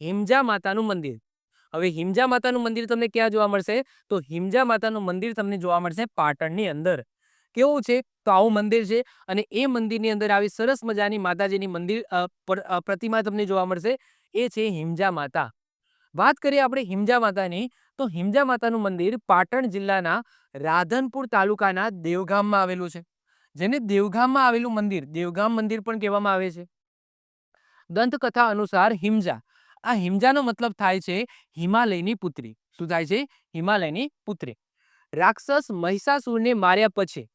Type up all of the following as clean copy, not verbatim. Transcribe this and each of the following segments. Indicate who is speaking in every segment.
Speaker 1: હિમજા માતાનું મંદિર. હવે હિમજા માતાનું મંદિર તમને ક્યાં જોવા મળશે? તો હિમજા માતાનું મંદિર તમને જોવા મળશે પાટણની અંદર. કેવું છે? તો આવું મંદિર છે અને એ મંદિરની અંદર આવી સરસ મજાની માતાજીની મંદિર પ્રતિમા તમને જોવા મળશે. એ છે હિમજા માતા. વાત કરીએ આપણે હિમજા માતાની, તો હિમજા માતાનું મંદિર પાટણ જિલ્લાના રાધનપુર તાલુકાના દેવગામમાં આવેલું છે. જેને દેવગામમાં આવેલું મંદિર દેવગામ મંદિર પણ કહેવામાં આવે છે. દંતકથા અનુસાર હિમજા, આ હિમજાનો મતલબ થાય છે હિમાલયની પુત્રી. શું થાય છે? હિમાલયની પુત્રી. રાક્ષસ મહિષાસુરને માર્યા પછી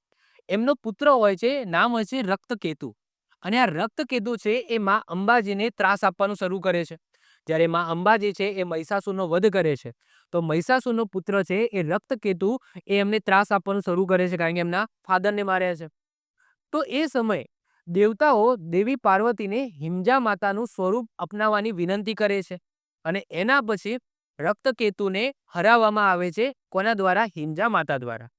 Speaker 1: એમનો પુત્ર હોય છે, નામ હોય છે રક્તકેતુ. અને આ રક્તકેતુ છે એ માં અંબાજીને ત્રાસ આપવાનું શરૂ કરે છે. જ્યારે માં અંબાજી છે એ મહિષાસુરનો વધ કરે છે, તો મહિષાસુરનો પુત્ર છે એ રક્તકેતુ એ એમને ત્રાસ આપવાનું શરૂ કરે છે, કારણ કે એમના ફાધરને માર્યા છે. તો એ સમયે દેવતાઓ દેવી પાર્વતીને હિમજા માતાનું સ્વરૂપ અપનાવવાની વિનંતી કરે છે અને એના પછી રક્તકેતુને હરાવવામાં આવે છે. કોના દ્વારા? હિમજા માતા દ્વારા.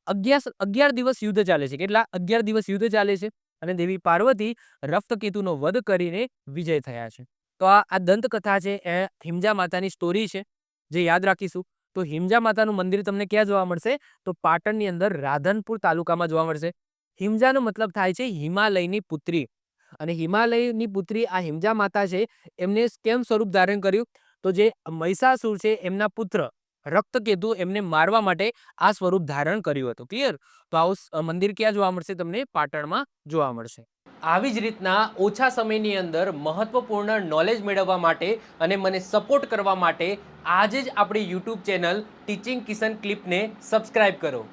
Speaker 1: 11 દિવસ યુદ્ધ ચાલે છે. કેટલા? 11 દિવસ યુદ્ધ ચાલે છે અને દેવી પાર્વતી રક્તકેતુનો વધ કરીને વિજય થયા છે. તો આ દંતકથા છે એ હિમજા માતાની સ્ટોરી છે, જે યાદ રાખીશું. તો હિમજા માતાનું મંદિર તમને ક્યાં જોવા મળશે? તો પાટણની અંદર રાધનપુર તાલુકામાં જોવા મળશે. હિમજાનો મતલબ થાય છે હિમાલયની પુત્રી. અને હિમાલયની પુત્રી આ હિમજા માતા છે, એમને કેમ સ્વરૂપ ધારણ કર્યું? તો જે મહિષાસુર છે એમના પુત્ર રક્તકેતુ એમને મારવા માટે આ સ્વરૂપ ધારણ કર્યું હતું. ક્લિયર? તો આવું મંદિર ક્યાં જોવા મળશે? તમને પાટણમાં જોવા મળશે. આવી જ રીતના ઓછા સમયની અંદર મહત્વપૂર્ણ નોલેજ મેળવવા માટે અને મને સપોર્ટ કરવા માટે આજે જ આપણી યુટ્યુબ ચેનલ ટીચિંગ કિશન ક્લિપને સબસ્ક્રાઇબ કરો.